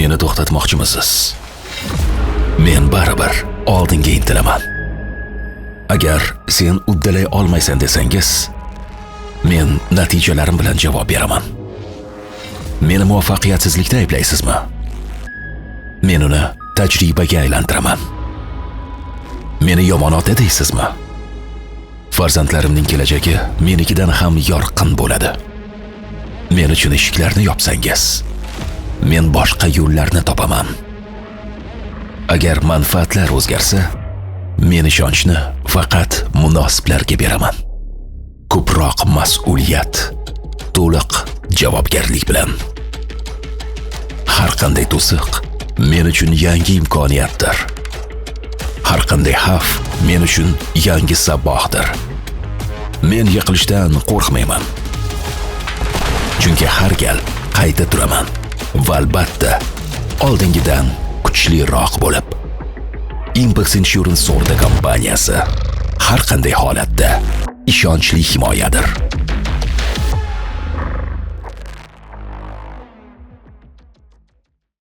Meni to'xtatmoqchimisiz? Men baribir oldinga intilaman. Agar sen uddalay olmaysan desangiz, men natijalarim bilan javob beraman. Meni muvaffaqiyatsizlikda ayblaysizmi? Men uni tajribaga aylantiraman. Meni yomon ota deysizmi? Farzandlarimning kelajagi menikidan ham yorqin bo'ladi. Men uchun eshiklarni yopsangiz, men boshqa yo'llarni topaman. Agar manfaatlar o'zgarsa, men ishonchni faqat munosiblarga beraman. Ko'proq mas'uliyat, to'liq javobgarlik bilan. Har qanday to'siq men uchun yangi imkoniyatdir. Har qanday xavf men uchun yangi saboqdir. Men yiqilishdan qo'rqmayman. Chunki har gal qayta turaman va albatta oldingidan kuchliroq bo'lib. Impex Insurance Sorda kompaniyasi har qanday holatda ishonchli himoyadir.